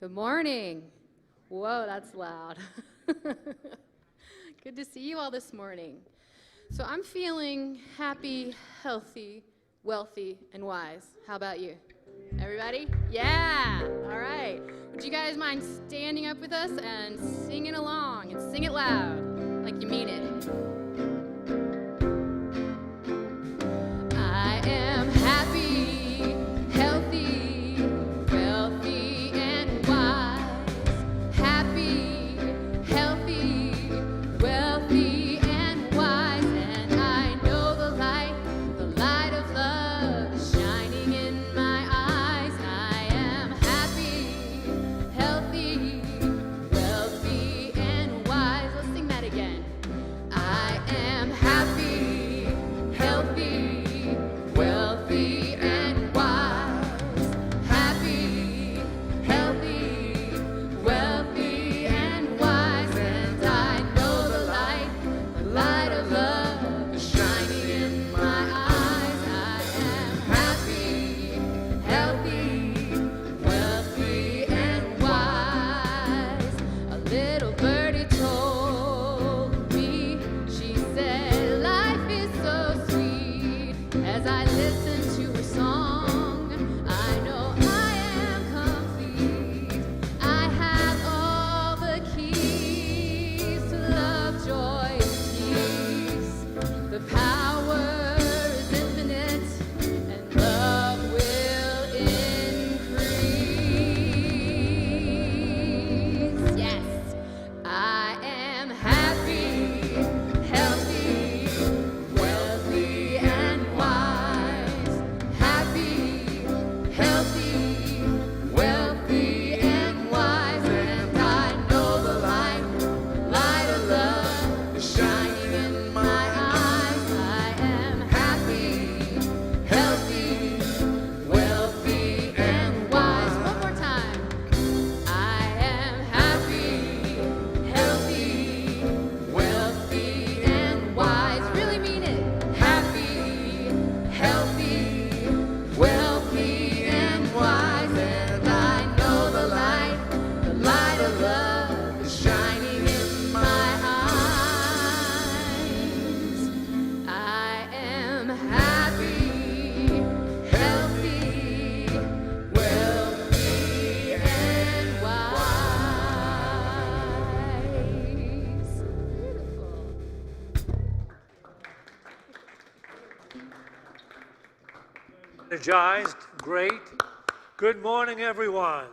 Good morning. Whoa, that's loud. Good to see you all this morning. So I'm feeling happy, healthy, wealthy, and wise. How about you? Everybody? Yeah. All right. Would you guys mind standing up with us and singing along and sing it loud like you mean it? I am happy, healthy, wealthy, and wise. Happy, healthy, wealthy, and wise. And I know the light of love is shining in my eyes. I am happy, healthy, wealthy, and wise. Let's sing that again. I am happy, healthy, wealthy, and wise. Happy, healthy, wealthy, and wise. And I know the light of love is shining in my eyes. I am happy, healthy, wealthy, and wise. A little birdie told me, she said, life is so sweet. As I listen to her song, I know I am complete. I have all the keys to love, joy, and peace. The power is infinite, and love will increase. Yes, I am happy, healthy, wealthy, and wise. Happy, healthy, wealthy, and wise. And I know the light of love is shining in my eyes. I am happy, healthy, wealthy, and wise. One more time. I am happy, healthy, wealthy, and wise. Really mean it. Happy, healthy, wealthy, and wise. And I know the light of love is shining in my eyes. I am happy, healthy, wealthy, and wise. Beautiful. Energized, great. Good morning, everyone.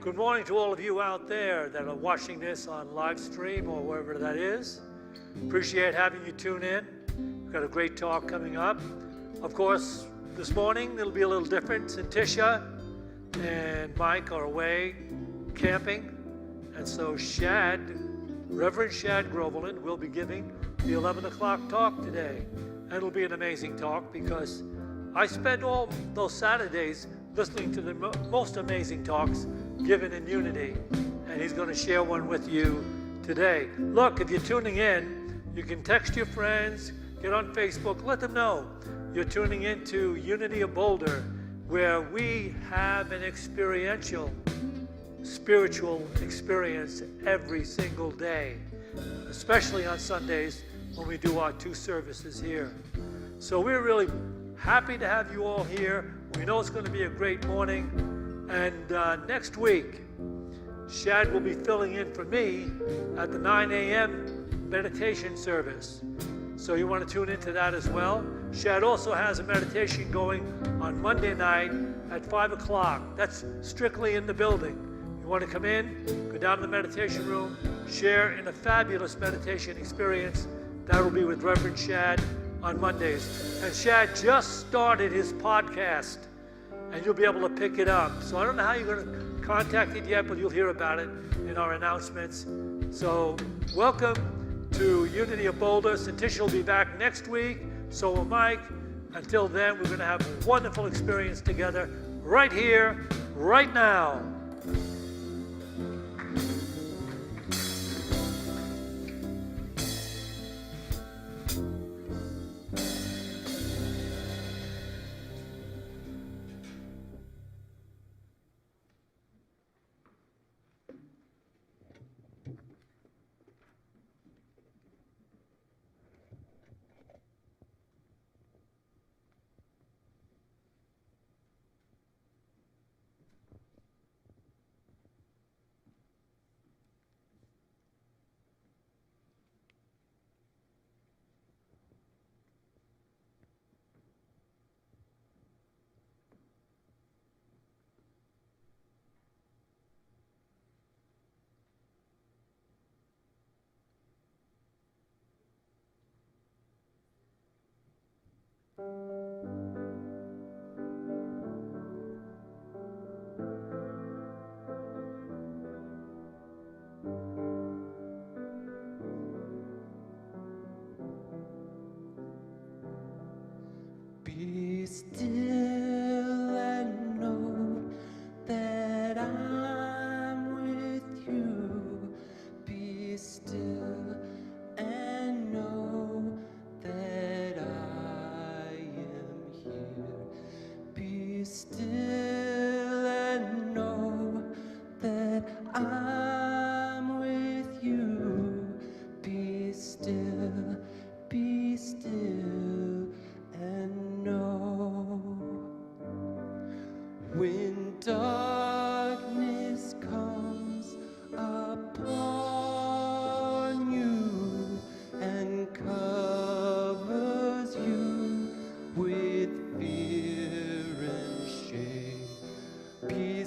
Good morning to all of you out there that are watching this on live stream or wherever that is. Appreciate having you tune in. We've got a great talk coming up. Of course, this morning it'll be a little different. Tisha and Mike are away camping, and so Shad, Rev.Shad Groverland, will be giving the 11 o'clock talk today. And it'll be an amazing talk because I spend all those Saturdays listening to the most amazing talks given in Unity, and he's going to share one with you today. Look, if you're tuning in, you can text your friends, get on Facebook, let them know you're tuning into Unity of Boulder, where we have an experiential, spiritual experience every single day, especially on Sundays when we do our 2 services here. So we're really happy to have you all here. We know it's going to be a great morning. And next week, Shad will be filling in for me at the 9 a.m. meditation service. So you want to tune into that as well. Shad also has a meditation going on Monday night at 5 o'clock. That's strictly in the building. You want to come in, go down to the meditation room, share in a fabulous meditation experience. That will be with Reverend Shad on Mondays. And Shad just started his podcast, and you'll be able to pick it up. So I don't know how you're going to contact it yet, but you'll hear about it in our announcements. So welcome to Unity of Boulder. Tisha will be back next week. So will Mike. Until then, we're going to have a wonderful experience together right here, right now.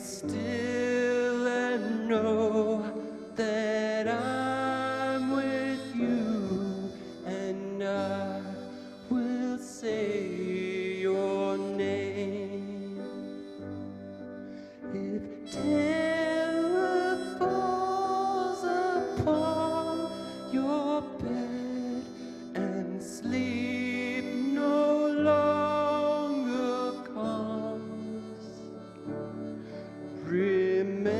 still and know that I'm with you, and I will say your name. If terror falls upon your bed and sleep no longer comes, remember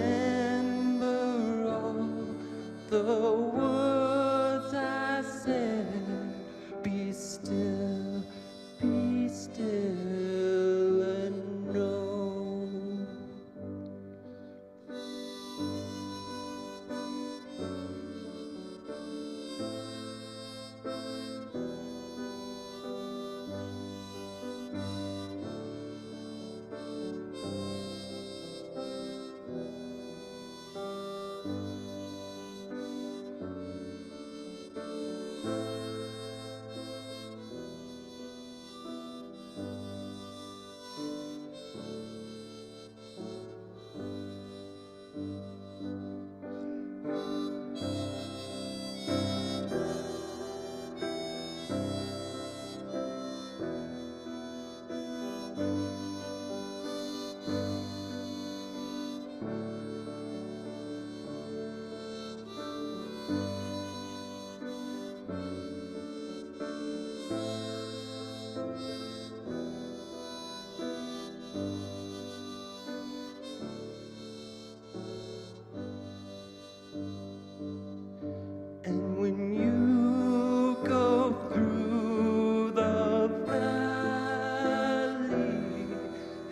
all the words I said. Be still and know. And when you go through the valley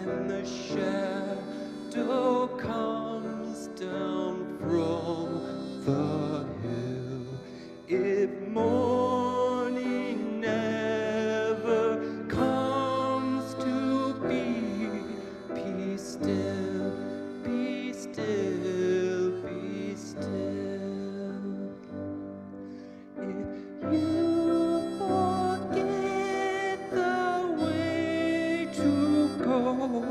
and the shadow comes down from the hill, if morning never comes to be still, be still, be still. If you forget the way to go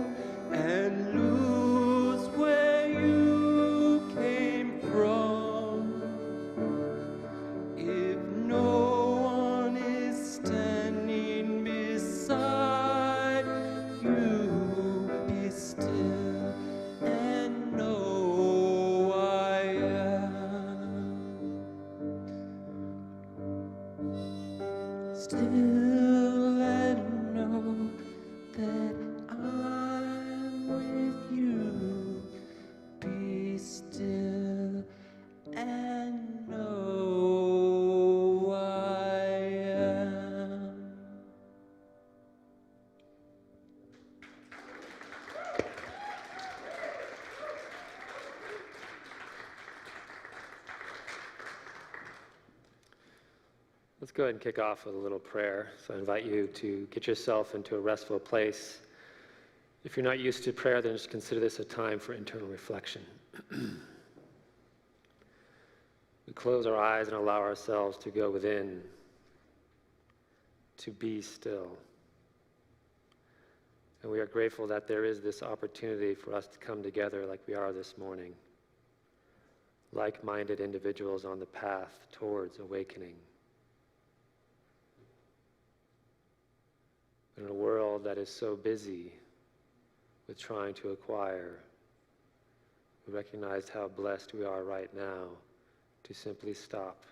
and lose where you came from, if no one is standing beside you, be still and know I am. Still and know that I'm with you. Be still and know I am. Let's go ahead and kick off with a little prayer. So I invite you to get yourself into a restful place. If you're not used to prayer, then just consider this a time for internal reflection. We close our eyes and allow ourselves to go within, to be still. And we are grateful that there is this opportunity for us to come together like we are this morning, like-minded individuals on the path towards awakening. In a world that is so busy with trying to acquire, we recognize how blessed we are right now to simply stop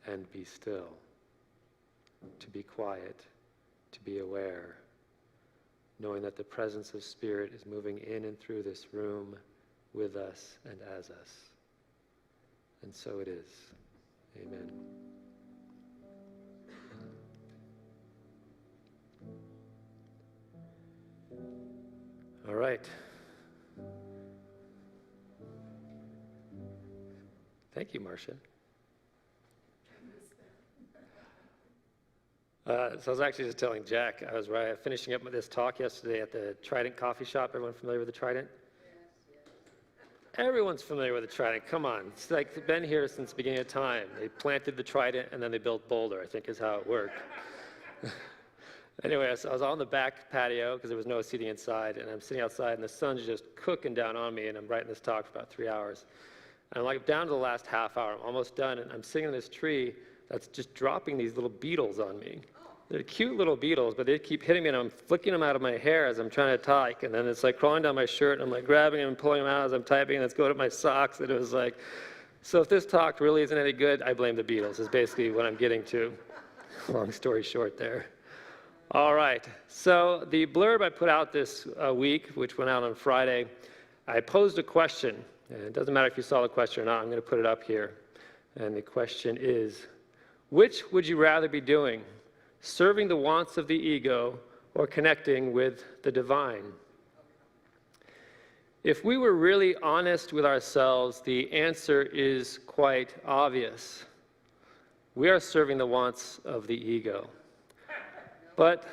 and be still, to be quiet, to be aware, knowing that the presence of Spirit is moving in and through this room with us and as us. And so it is. Amen. All right. Thank you, Marcia. So I was actually just telling Jack, I was finishing up this talk yesterday at the Trident Coffee Shop. Everyone familiar with the Trident? Yes. Everyone's familiar with the Trident. Come on. It's like they've been here since the beginning of time. They planted the Trident and then they built Boulder, I think is how it worked. Anyway, so I was on the back patio because there was no seating inside, and I'm sitting outside, and the sun's just cooking down on me, and I'm writing this talk for about 3 hours. And I'm like down to the last half hour. I'm almost done, and I'm sitting in this tree that's just dropping these little beetles on me. They're cute little beetles, but they keep hitting me, and I'm flicking them out of my hair as I'm trying to type, and then it's like crawling down my shirt, and I'm like grabbing them and pulling them out as I'm typing, and it's going to my socks, and it was like, so if this talk really isn't any good, I blame the beetles, is basically what I'm getting to. Long story short there. All right, so the blurb I put out this week, which went out on Friday, I posed a question, and it doesn't matter if you saw the question or not, I'm going to put it up here. And the question is, which would you rather be doing? Serving the wants of the ego or connecting with the divine? If we were really honest with ourselves, the answer is quite obvious. We are serving the wants of the ego. But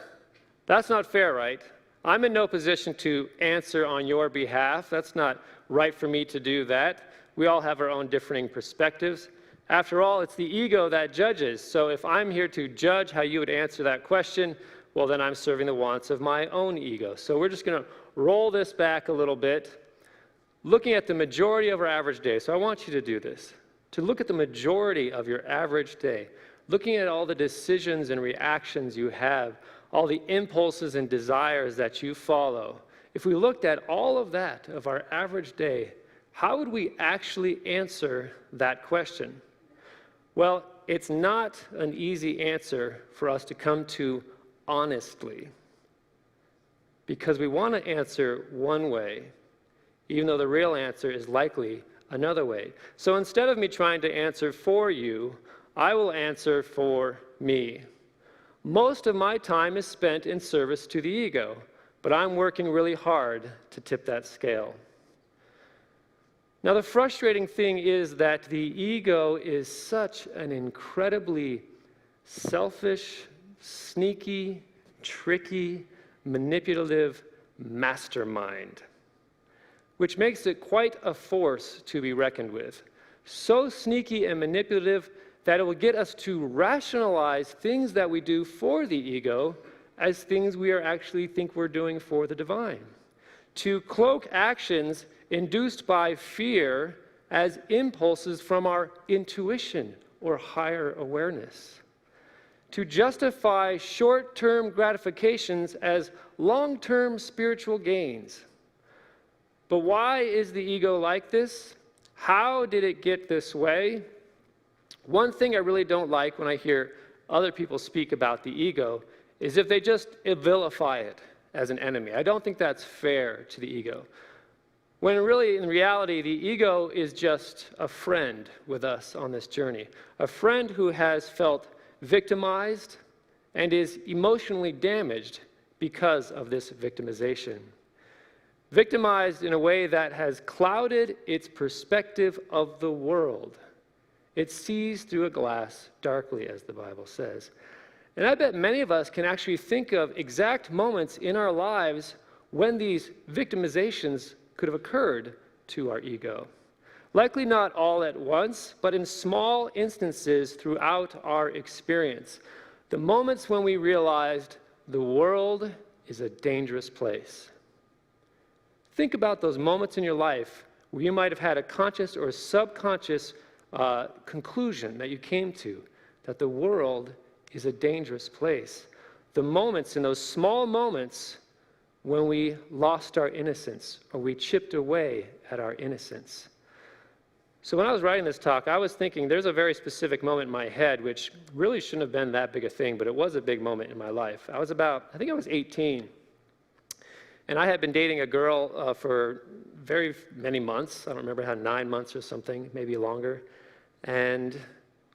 that's not fair, right? I'm in no position to answer on your behalf. That's not right for me to do that. We all have our own differing perspectives. After all, it's the ego that judges. So if I'm here to judge how you would answer that question, well, then I'm serving the wants of my own ego. So we're just going to roll this back a little bit, looking at the majority of our average day. So I want you to do this, to look at the majority of your average day, looking at all the decisions and reactions you have, all the impulses and desires that you follow. If we looked at all of that of our average day, how would we actually answer that question? Well, it's not an easy answer for us to come to honestly, because we want to answer one way, even though the real answer is likely another way. So instead of me trying to answer for you, I will answer for me. Most of my time is spent in service to the ego, but I'm working really hard to tip that scale. Now, the frustrating thing is that the ego is such an incredibly selfish, sneaky, tricky, manipulative mastermind, which makes it quite a force to be reckoned with. So sneaky and manipulative that it will get us to rationalize things that we do for the ego as things we actually think we're doing for the divine. To cloak actions induced by fear as impulses from our intuition or higher awareness. To justify short-term gratifications as long-term spiritual gains. But why is the ego like this? How did it get this way? One thing I really don't like when I hear other people speak about the ego is if they just vilify it as an enemy. I don't think that's fair to the ego. When really, in reality, the ego is just a friend with us on this journey. A friend who has felt victimized and is emotionally damaged because of this victimization. Victimized in a way that has clouded its perspective of the world. It sees through a glass darkly, as the Bible says. And I bet many of us can actually think of exact moments in our lives when these victimizations could have occurred to our ego. Likely not all at once, but in small instances throughout our experience. The moments when we realized the world is a dangerous place. Think about those moments in your life where you might have had a conscious or subconscious conclusion that you came to, that the world is a dangerous place. The moments, in those small moments, when we lost our innocence or we chipped away at our innocence. So when I was writing this talk, I was thinking there's a very specific moment in my head which really shouldn't have been that big a thing, but it was a big moment in my life. I think I was 18. And I had been dating a girl for very many months. I don't remember how, 9 months or something, maybe longer. And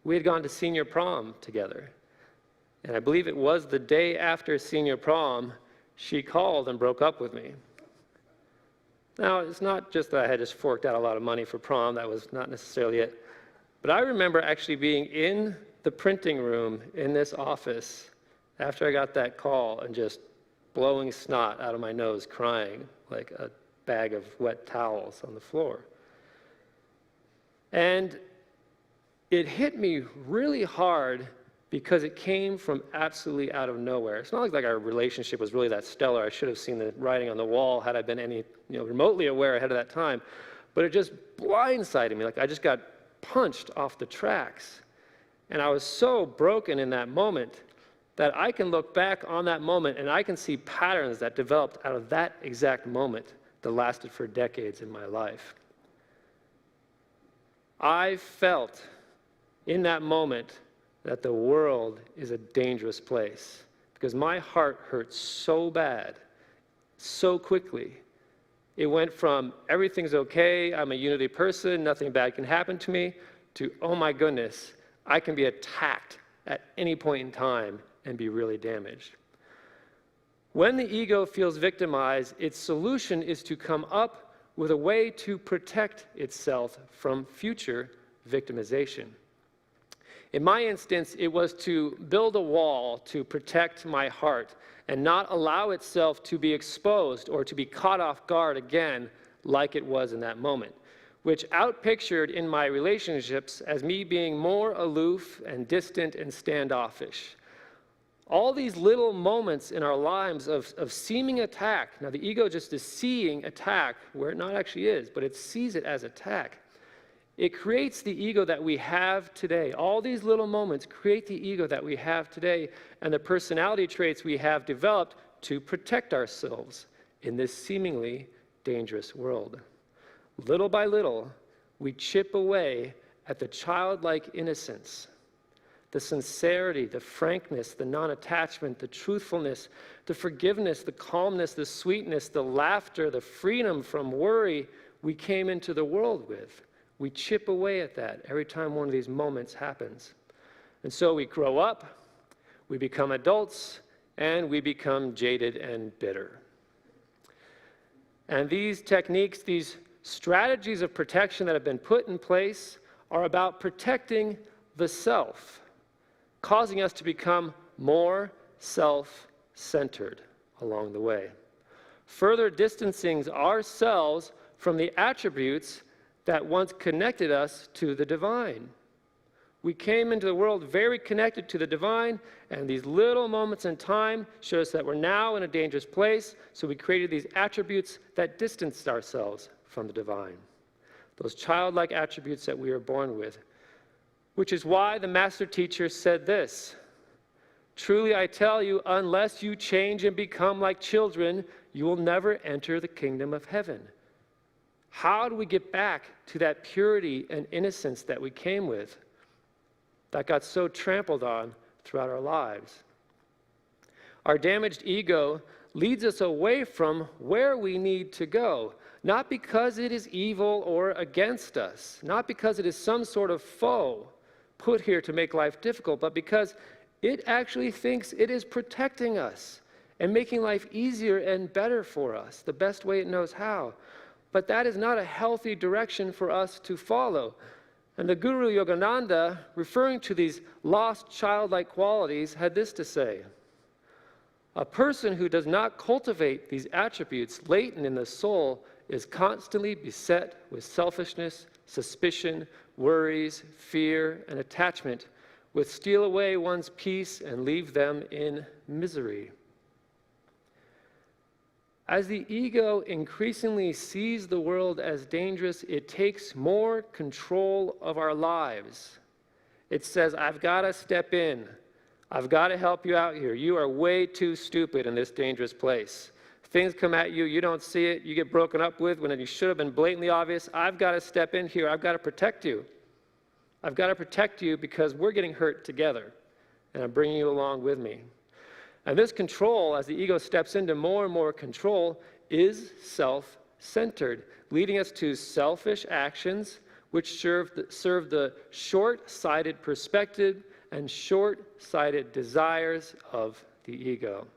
we had gone to senior prom together. And I believe it was the day after senior prom, she called and broke up with me. Now, it's not just that I had just forked out a lot of money for prom. That was not necessarily it. But I remember actually being in the printing room in this office after I got that call and just blowing snot out of my nose, crying like a bag of wet towels on the floor. And it hit me really hard because it came from absolutely out of nowhere. It's not like our relationship was really that stellar. I should have seen the writing on the wall had I been any, remotely aware ahead of that time. But it just blindsided me. Like I just got punched off the tracks. And I was so broken in that moment that I can look back on that moment and I can see patterns that developed out of that exact moment that lasted for decades in my life. I felt in that moment that the world is a dangerous place because my heart hurt so bad, so quickly. It went from everything's okay, I'm a Unity person, nothing bad can happen to me, to oh my goodness, I can be attacked at any point in time and be really damaged. When the ego feels victimized, its solution is to come up with a way to protect itself from future victimization. In my instance, it was to build a wall to protect my heart and not allow itself to be exposed or to be caught off guard again like it was in that moment, which outpictured in my relationships as me being more aloof and distant and standoffish. All these little moments in our lives of seeming attack. Now, the ego just is seeing attack where it not actually is, but it sees it as attack. It creates the ego that we have today. All these little moments create the ego that we have today and the personality traits we have developed to protect ourselves in this seemingly dangerous world. Little by little, we chip away at the childlike innocence, the sincerity, the frankness, the non-attachment, the truthfulness, the forgiveness, the calmness, the sweetness, the laughter, the freedom from worry we came into the world with. We chip away at that every time one of these moments happens. And so we grow up, we become adults, and we become jaded and bitter. And these techniques, these strategies of protection that have been put in place are about protecting the self, causing us to become more self-centered along the way, further distancing ourselves from the attributes that once connected us to the divine. We came into the world very connected to the divine, and these little moments in time show us that we're now in a dangerous place, so we created these attributes that distanced ourselves from the divine. Those childlike attributes that we are born with, which is why the master teacher said this, "Truly I tell you, unless you change and become like children, you will never enter the kingdom of heaven." How do we get back to that purity and innocence that we came with, that got so trampled on throughout our lives? Our damaged ego leads us away from where we need to go, not because it is evil or against us, not because it is some sort of foe put here to make life difficult, but because it actually thinks it is protecting us and making life easier and better for us, the best way it knows how. But that is not a healthy direction for us to follow. And the Guru Yogananda, referring to these lost childlike qualities, had this to say, "A person who does not cultivate these attributes latent in the soul is constantly beset with selfishness, suspicion, worries, fear, and attachment, which steal away one's peace and leave them in misery." As the ego increasingly sees the world as dangerous, it takes more control of our lives. It says, I've got to step in. I've got to help you out here. You are way too stupid in this dangerous place. Things come at you, you don't see it, you get broken up with when it should have been blatantly obvious. I've got to step in here. I've got to protect you. I've got to protect you because we're getting hurt together, and I'm bringing you along with me. And this control, as the ego steps into more and more control, is self-centered, leading us to selfish actions which serve the short-sighted perspective and short-sighted desires of the ego.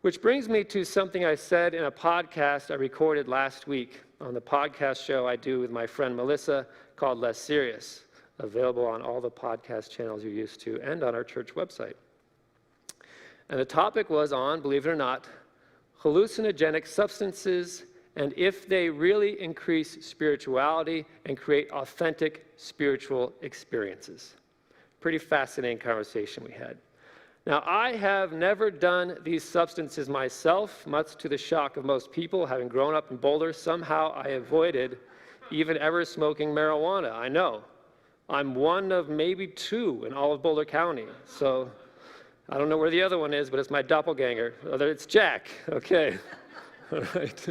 Which brings me to something I said in a podcast I recorded last week on the podcast show I do with my friend Melissa called Less Serious, available on all the podcast channels you're used to and on our church website. And the topic was on, believe it or not, hallucinogenic substances and if they really increase spirituality and create authentic spiritual experiences. Pretty fascinating conversation we had. Now, I have never done these substances myself, much to the shock of most people. Having grown up in Boulder, somehow I avoided even ever smoking marijuana. I know. I'm one of maybe 2 in all of Boulder County. So I don't know where the other one is, but it's my doppelganger. It's Jack. Okay. All right.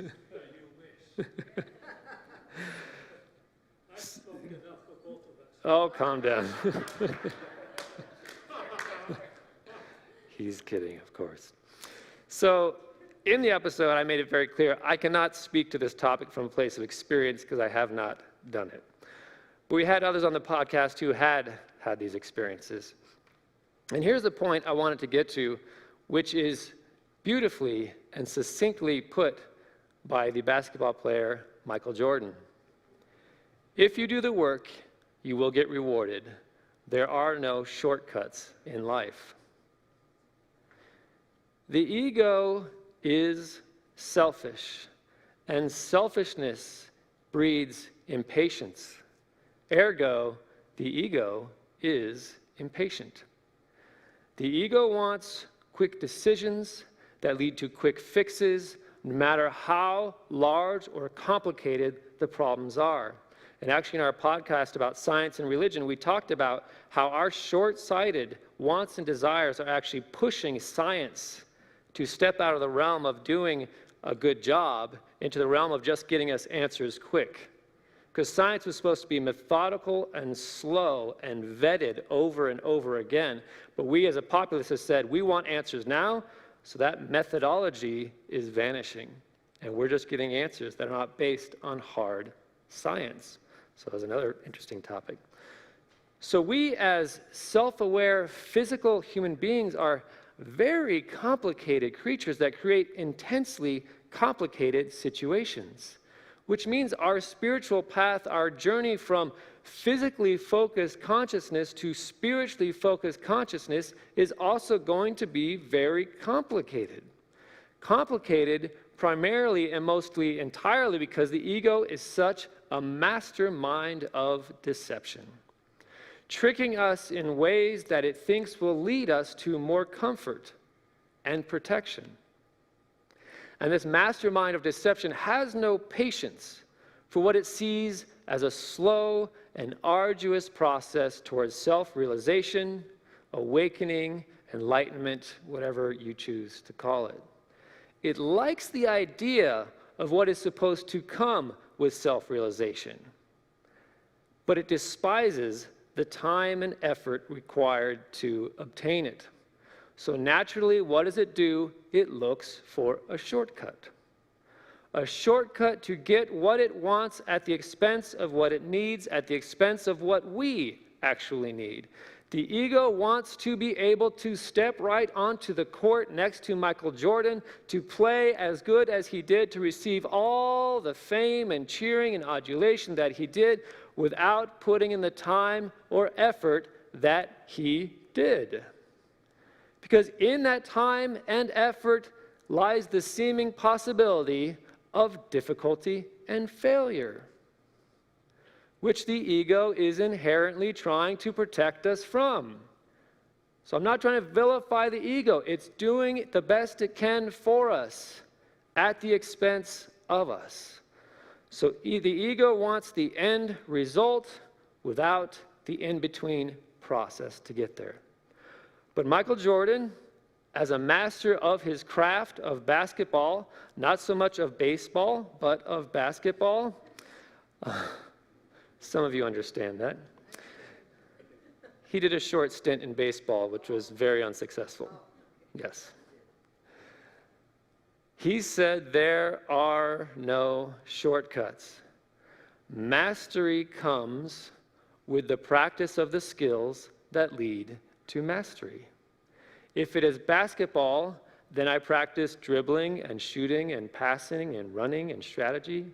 Oh, calm down. He's kidding, of course. So in the episode, I made it very clear, I cannot speak to this topic from a place of experience because I have not done it. But we had others on the podcast who had these experiences. And here's the point I wanted to get to, which is beautifully and succinctly put by the basketball player Michael Jordan. If you do the work, you will get rewarded. There are no shortcuts in life. The ego is selfish, and selfishness breeds impatience. Ergo, the ego is impatient. The ego wants quick decisions that lead to quick fixes, no matter how large or complicated the problems are. And actually in our podcast about science and religion, we talked about how our short-sighted wants and desires are actually pushing science to step out of the realm of doing a good job into the realm of just getting us answers quick. Because science was supposed to be methodical and slow and vetted over and over again. But we as a populace have said, we want answers now, so that methodology is vanishing. And we're just getting answers that are not based on hard science. So that's another interesting topic. So we as self-aware physical human beings are very complicated creatures that create intensely complicated situations, which means our spiritual path, our journey from physically focused consciousness to spiritually focused consciousness is also going to be very complicated. Complicated primarily and mostly entirely because the ego is such a mastermind of deception, tricking us in ways that it thinks will lead us to more comfort and protection. And this mastermind of deception has no patience for what it sees as a slow and arduous process towards self-realization, awakening, enlightenment, whatever you choose to call it. It likes the idea of what is supposed to come with self-realization, but it despises the time and effort required to obtain it. So naturally, what does it do? It looks for a shortcut. A shortcut to get what it wants at the expense of what it needs, at the expense of what we actually need. The ego wants to be able to step right onto the court next to Michael Jordan, to play as good as he did, to receive all the fame and cheering and adulation that he did without putting in the time or effort that he did. Because in that time and effort lies the seeming possibility of difficulty and failure, which the ego is inherently trying to protect us from. So I'm not trying to vilify the ego. It's doing the best it can for us at the expense of us. So the ego wants the end result without the in-between process to get there. But Michael Jordan, as a master of his craft of basketball, not so much of baseball, but of basketball, some of you understand that. He did a short stint in baseball, which was very unsuccessful. Yes. He said there are no shortcuts. Mastery comes with the practice of the skills that lead to mastery. If it is basketball, then I practice dribbling and shooting and passing and running and strategy.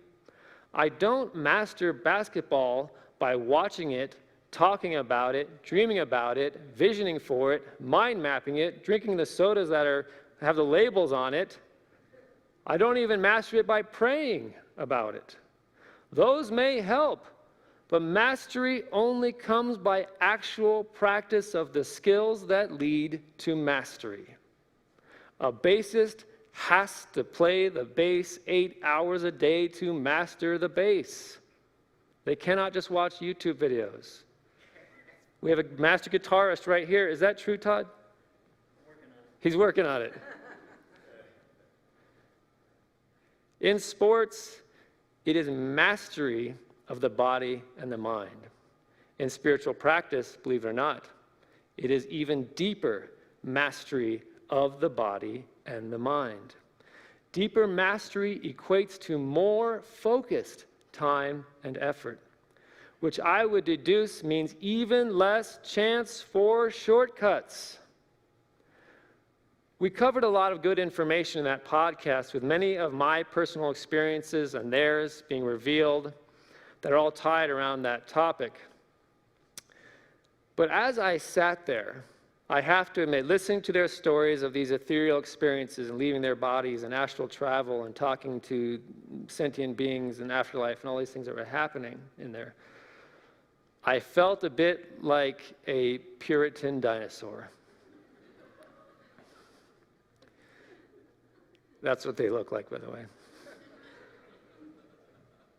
I don't master basketball by watching it, talking about it, dreaming about it, visioning for it, mind mapping it, drinking the sodas that have the labels on it. I don't even master it by praying about it. Those may help, But mastery only comes by actual practice of the skills that lead to mastery. A bassist has to play the bass 8 hours a day to master the bass. They cannot just watch YouTube videos. We have a master guitarist right here. Is that true, Todd? He's working on it. In sports, it is mastery of the body and the mind. In spiritual practice, believe it or not, it is even deeper mastery of the body and the mind. Deeper mastery equates to more focused time and effort, which I would deduce means even less chance for shortcuts. We covered a lot of good information in that podcast with many of my personal experiences and theirs being revealed that are all tied around that topic. But as I sat there, I have to admit, listening to their stories of these ethereal experiences and leaving their bodies and astral travel and talking to sentient beings and afterlife and all these things that were happening in there, I felt a bit like a Puritan dinosaur. That's what they look like, by the way.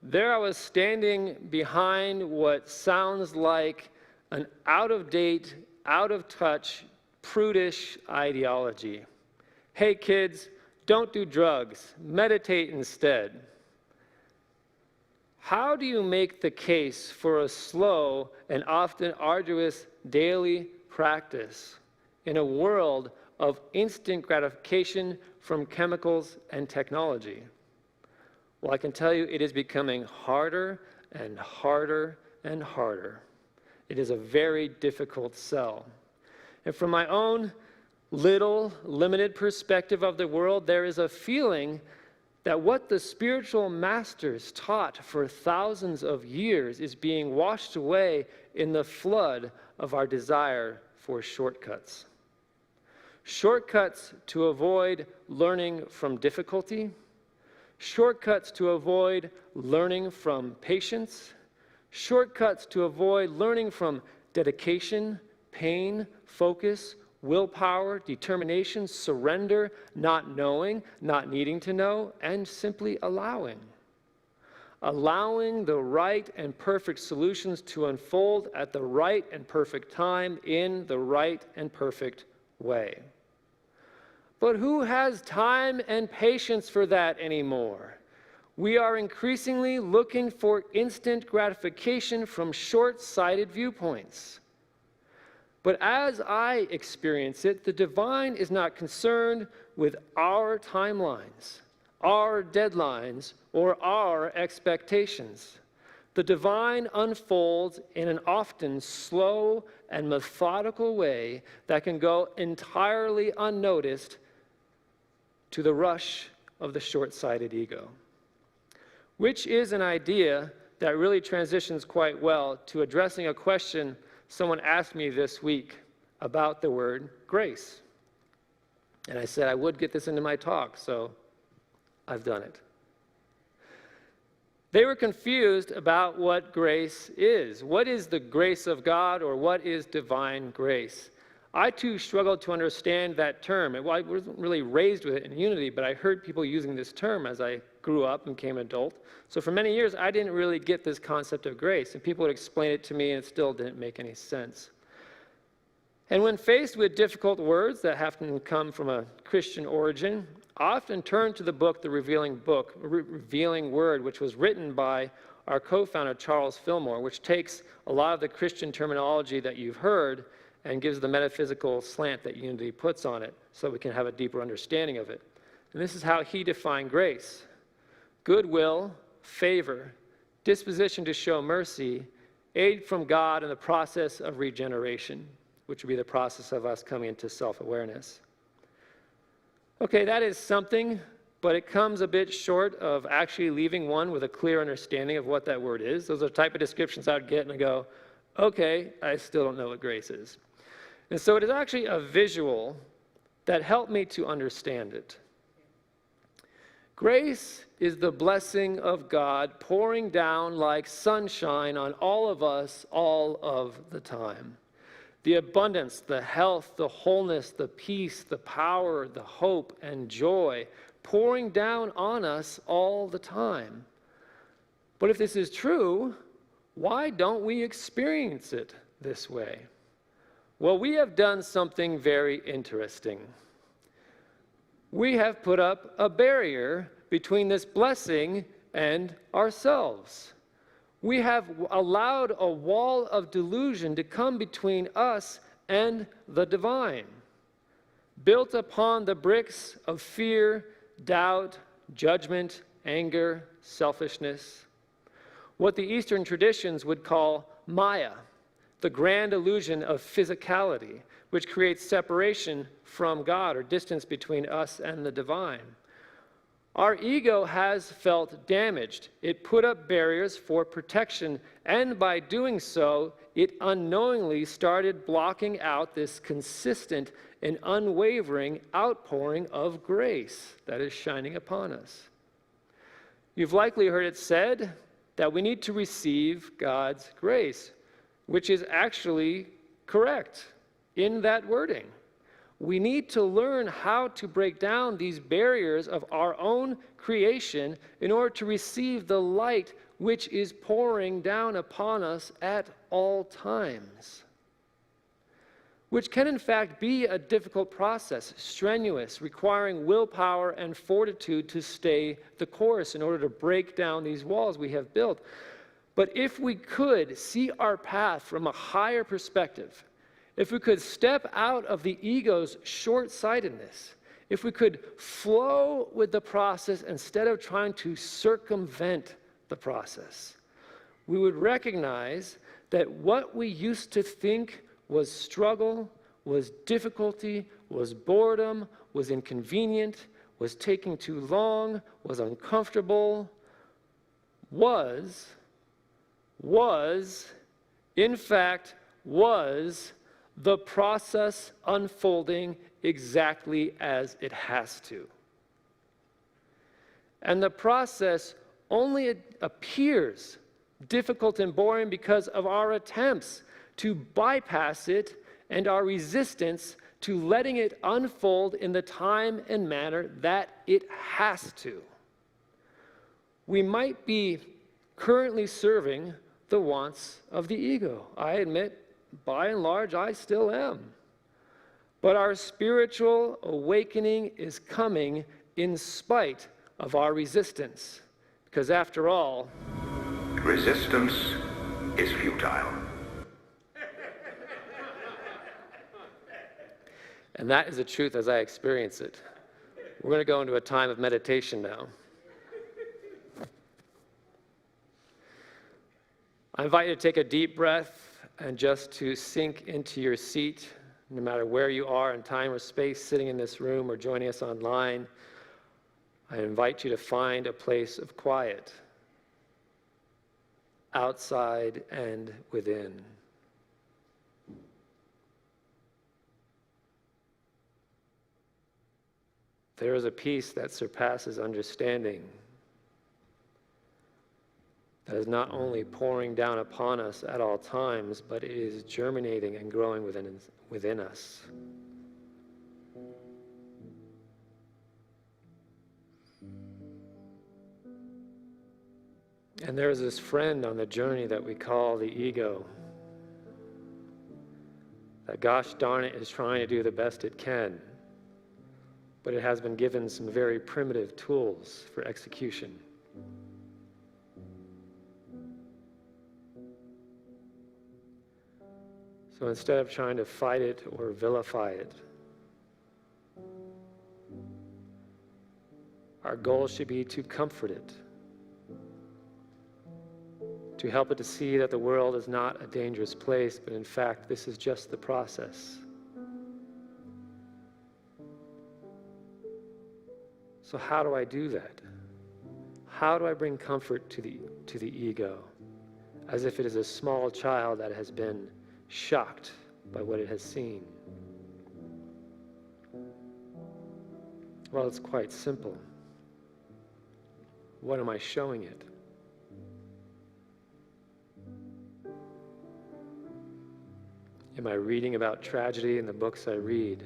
There I was standing behind what sounds like an out-of-date, out-of-touch, prudish ideology. Hey kids, don't do drugs, meditate instead. How do you make the case for a slow and often arduous daily practice in a world of instant gratification from chemicals and technology? Well, I can tell you it is becoming harder and harder and harder. It is a very difficult sell. And from my own little, limited perspective of the world, there is a feeling that what the spiritual masters taught for thousands of years is being washed away in the flood of our desire for shortcuts. Shortcuts to avoid learning from difficulty, shortcuts to avoid learning from patience, shortcuts to avoid learning from dedication, pain, focus, willpower, determination, surrender, not knowing, not needing to know, and simply allowing. Allowing the right and perfect solutions to unfold at the right and perfect time in the right and perfect way. But who has time and patience for that anymore? We are increasingly looking for instant gratification from short-sighted viewpoints. But as I experience it, the divine is not concerned with our timelines, our deadlines, or our expectations. The divine unfolds in an often slow and methodical way that can go entirely unnoticed to the rush of the short-sighted ego, which is an idea that really transitions quite well to addressing a question someone asked me this week about the word grace. And I said I would get this into my talk, so I've done it. They were confused about what grace is. What is the grace of God, or what is divine grace? I too struggled to understand that term. I wasn't really raised with it in Unity, but I heard people using this term as I grew up and became an adult. So for many years, I didn't really get this concept of grace, and people would explain it to me, and it still didn't make any sense. And when faced with difficult words that have to come from a Christian origin, I often turn to the book, The Revealing Word, which was written by our co-founder, Charles Fillmore, which takes a lot of the Christian terminology that you've heard and gives the metaphysical slant that Unity puts on it so we can have a deeper understanding of it. And this is how he defined grace: goodwill, favor, disposition to show mercy, aid from God in the process of regeneration, which would be the process of us coming into self-awareness. Okay, that is something, but it comes a bit short of actually leaving one with a clear understanding of what that word is. Those are the type of descriptions I would get and I go, okay, I still don't know what grace is. And so it is actually a visual that helped me to understand it. Grace is the blessing of God pouring down like sunshine on all of us all of the time. The abundance, the health, the wholeness, the peace, the power, the hope, and joy pouring down on us all the time. But if this is true, why don't we experience it this way? Well, we have done something very interesting. We have put up a barrier between this blessing and ourselves. We have allowed a wall of delusion to come between us and the divine, built upon the bricks of fear, doubt, judgment, anger, selfishness. What the Eastern traditions would call Maya, the grand illusion of physicality, which creates separation from God or distance between us and the divine. Our ego has felt damaged. It put up barriers for protection, and by doing so, it unknowingly started blocking out this consistent and unwavering outpouring of grace that is shining upon us. You've likely heard it said that we need to receive God's grace, which is actually correct in that wording. We need to learn how to break down these barriers of our own creation in order to receive the light which is pouring down upon us at all times, which can in fact be a difficult process, strenuous, requiring willpower and fortitude to stay the course in order to break down these walls we have built. But if we could see our path from a higher perspective, if we could step out of the ego's short-sightedness, if we could flow with the process instead of trying to circumvent the process, we would recognize that what we used to think was struggle, was difficulty, was boredom, was inconvenient, was taking too long, was uncomfortable, in fact, was the process unfolding exactly as it has to. And the process only appears difficult and boring because of our attempts to bypass it and our resistance to letting it unfold in the time and manner that it has to. We might be currently serving the wants of the ego. I admit, by and large, I still am. But our spiritual awakening is coming in spite of our resistance. Because after all, resistance is futile. And that is the truth as I experience it. We're going to go into a time of meditation now. I invite you to take a deep breath and just to sink into your seat, no matter where you are in time or space, sitting in this room or joining us online. I invite you to find a place of quiet, outside and within. There is a peace that surpasses understanding, that is not only pouring down upon us at all times, but it is germinating and growing within us. And there is this friend on the journey that we call the ego, that gosh darn it is trying to do the best it can, but it has been given some very primitive tools for execution. So instead of trying to fight it or vilify it, our goal should be to comfort it, to help it to see that the world is not a dangerous place, but in fact, this is just the process. So how do I do that? How do I bring comfort to the ego, as if it is a small child that has been shocked by what it has seen? Well, it's quite simple. What am I showing it? Am I reading about tragedy in the books I read?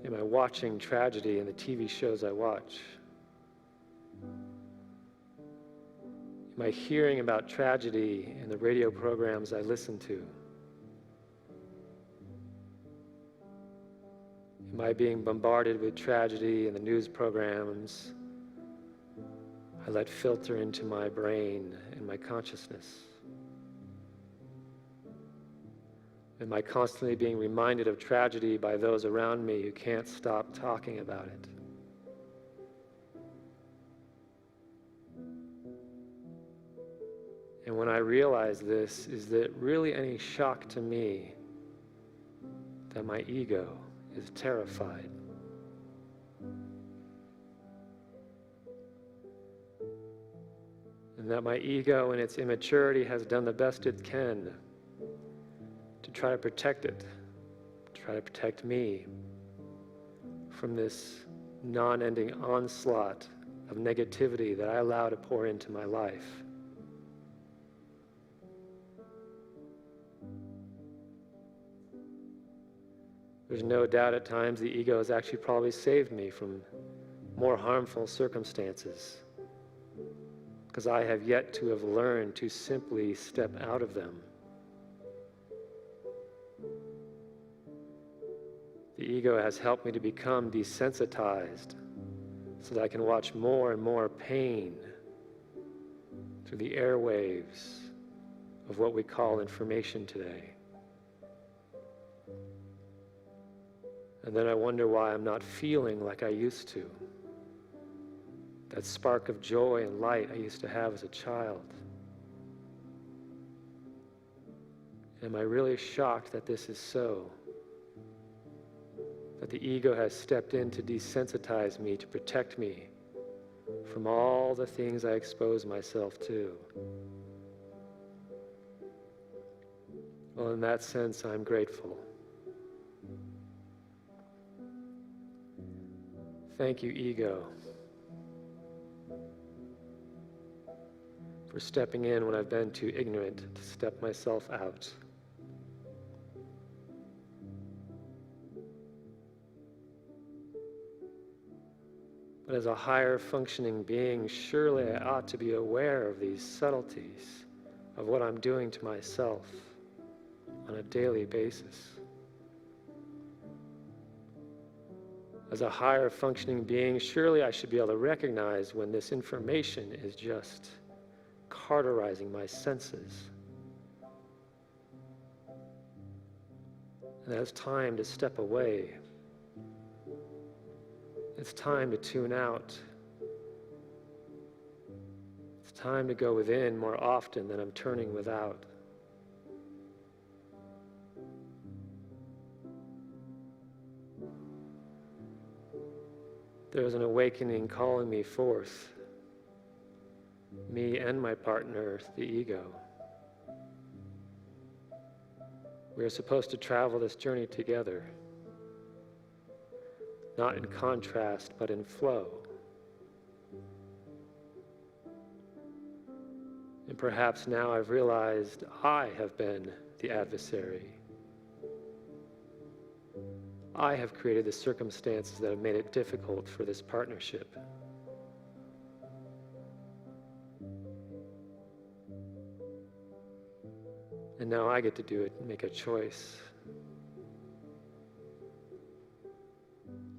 Am I watching tragedy in the TV shows I watch? Am I hearing about tragedy in the radio programs I listen to? Am I being bombarded with tragedy in the news programs I let filter into my brain and my consciousness? Am I constantly being reminded of tragedy by those around me who can't stop talking about it? And when I realize this, is it really any shock to me that my ego is terrified? And that my ego in its immaturity has done the best it can to try to protect it, try to protect me from this non-ending onslaught of negativity that I allow to pour into my life. There's no doubt at times the ego has actually probably saved me from more harmful circumstances, because I have yet to have learned to simply step out of them. The ego has helped me to become desensitized so that I can watch more and more pain through the airwaves of what we call information today. And then I wonder why I'm not feeling like I used to. That spark of joy and light I used to have as a child. Am I really shocked that this is so? That the ego has stepped in to desensitize me, to protect me from all the things I expose myself to. Well, in that sense, I'm grateful. Thank you, ego, for stepping in when I've been too ignorant to step myself out. But as a higher functioning being, surely I ought to be aware of these subtleties of what I'm doing to myself on a daily basis. As a higher functioning being, surely I should be able to recognize when this information is just cauterizing my senses. And that it's time to step away. It's time to tune out. It's time to go within more often than I'm turning without. There's an awakening calling me forth, me and my partner, the ego. We are supposed to travel this journey together, not in contrast, but in flow. And perhaps now I've realized I have been the adversary. I have created the circumstances that have made it difficult for this partnership. And now I get to do it and make a choice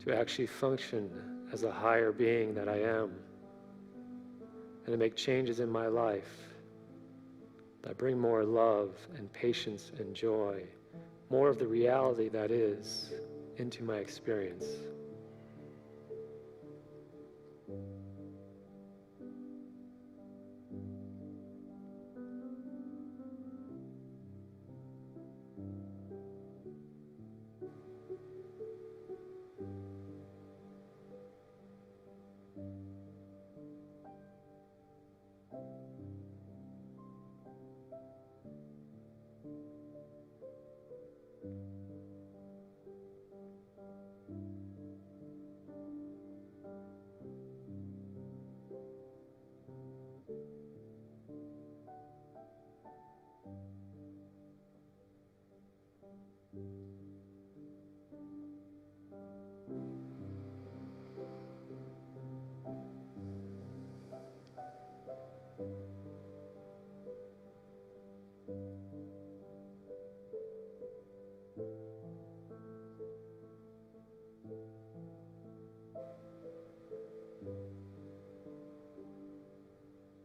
to actually function as the higher being that I am, and to make changes in my life that bring more love and patience and joy, more of the reality that is, into my experience.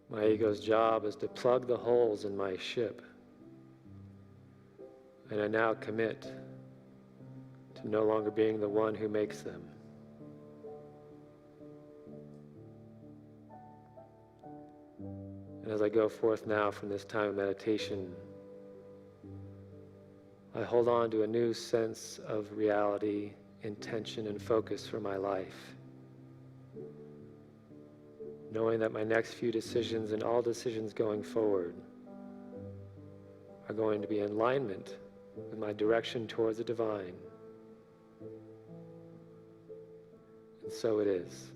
My ego's job is to plug the holes in my ship. And I now commit to no longer being the one who makes them. And as I go forth now from this time of meditation, I hold on to a new sense of reality, intention, and focus for my life. Knowing that my next few decisions and all decisions going forward are going to be in alignment with my direction towards the divine. And so it is.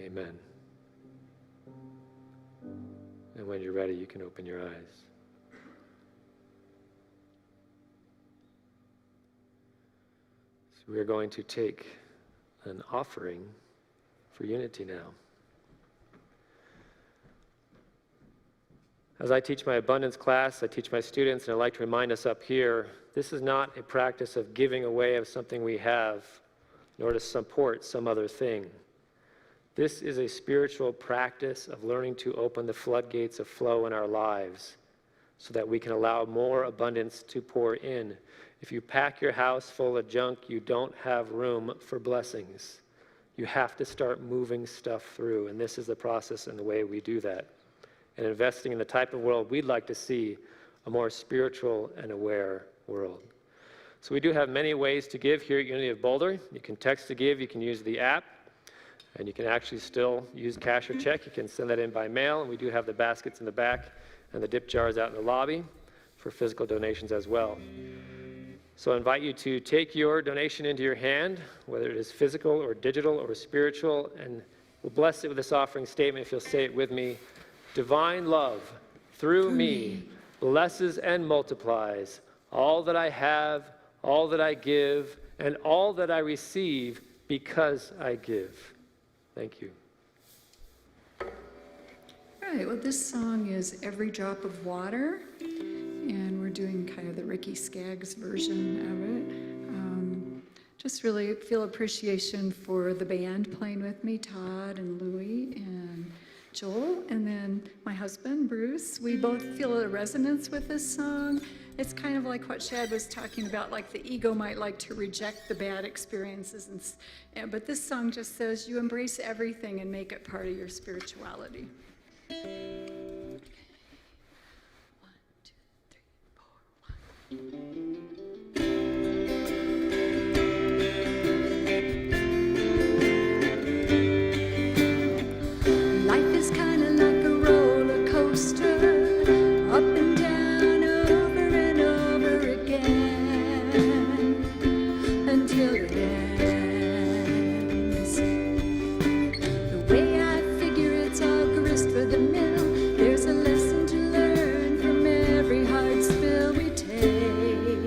Amen. And when you're ready, you can open your eyes. So we are going to take an offering for Unity now. As I teach my abundance class, I teach my students, and I like to remind us up here, this is not a practice of giving away of something we have, nor to support some other thing. This is a spiritual practice of learning to open the floodgates of flow in our lives so that we can allow more abundance to pour in. If you pack your house full of junk, you don't have room for blessings. You have to start moving stuff through, and this is the process and the way we do that. And investing in the type of world we'd like to see, a more spiritual and aware world. So we do have many ways to give here at Unity of Boulder. You can text to give, you can use the app, and you can actually still use cash or check. You can send that in by mail, and we do have the baskets in the back and the dip jars out in the lobby for physical donations as well. So I invite you to take your donation into your hand, whether it is physical or digital or spiritual, and we'll bless it with this offering statement if you'll say it with me. Divine love, through me, blesses and multiplies all that I have, all that I give, and all that I receive because I give. Thank you. All right, well, this song is Every Drop of Water, and we're doing kind of the Ricky Skaggs version of it. Just really feel appreciation for the band playing with me, Todd and Louie and Joel, and then my husband, Bruce. We both feel a resonance with this song. It's kind of like what Shad was talking about, like the ego might like to reject the bad experiences, but this song just says you embrace everything and make it part of your spirituality. 1, 2, 3, 4, 1. There's a lesson to learn from every hard spill we take.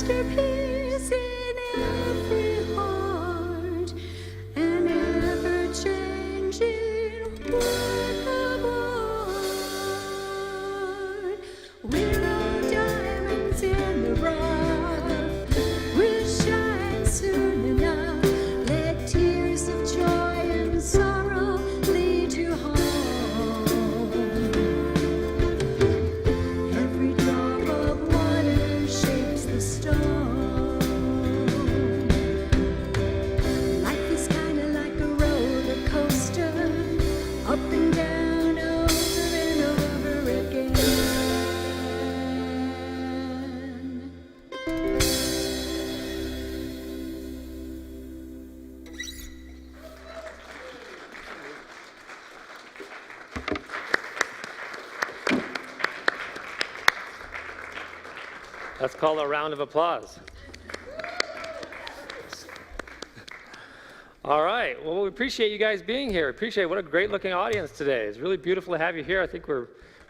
masterpiece in every heart, an ever-changing work of art. We're all diamonds in the rough. We'll shine soon enough. Let tears of joy and sorrow lead you home. Every drop of water shapes the stone. Life is kind of like a roller coaster, up and down, over and over again. That's called a round of applause. All right. Well, we appreciate you guys being here. Appreciate what a great looking audience today. It's really beautiful to have you here. I think we're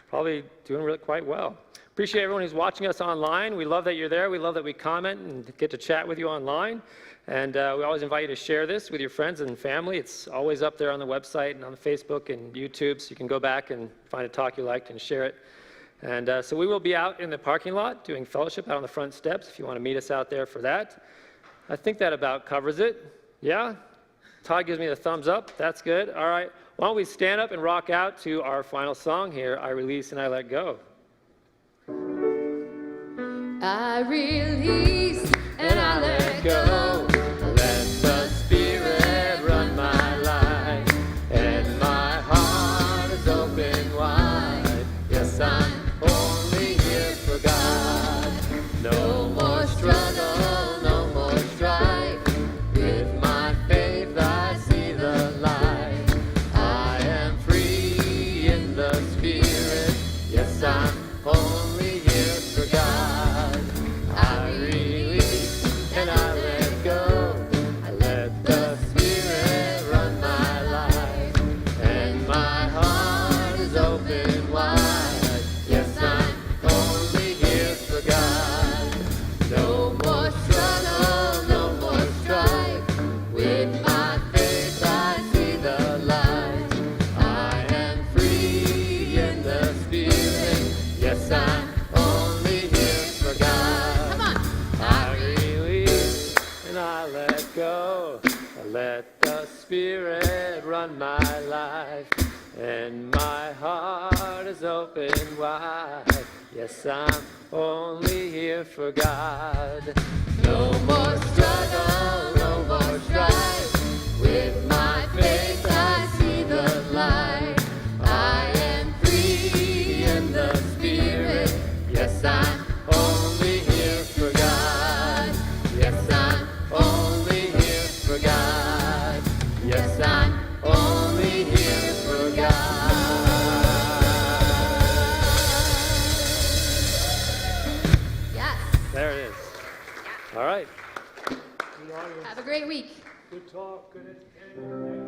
probably doing really quite well. Appreciate everyone who's watching us online. We love that you're there. We love that we comment and get to chat with you online. And we always invite you to share this with your friends and family. It's always up there on the website and on the Facebook and YouTube, so you can go back and find a talk you liked and share it. And so we will be out in the parking lot doing fellowship out on the front steps if you want to meet us out there for that. I think that about covers it. Yeah? Todd gives me the thumbs up. That's good. All right. Why don't we stand up and rock out to our final song here, I Release and I Let Go. I release and I let go. Let the Spirit run my life, and my heart is open wide. Yes, I'm only here for God. No more struggle, no more strife. With my faith I see the light. I am free in the Spirit. Yes, I'm only here for God. I release and I let go. I let the Spirit run my life, and my heart is open wide. Yes, I'm only here for God. No more struggle, no more strife. With my faith I see the light. I am free in the Spirit. Yes, I'm only here for God. Come on. I release and I let go. I let the Spirit run my life, and my heart is open wide. Yes, I'm only here for God. No more struggle, no more strife. With my faith I see the light. I am free in the Spirit. Yes, I'm only here for God. Yes, I'm only here for God. Yes, I'm only here for God. Yes. There it is. All right. The audience, Have a great week. good talk, good entertainment.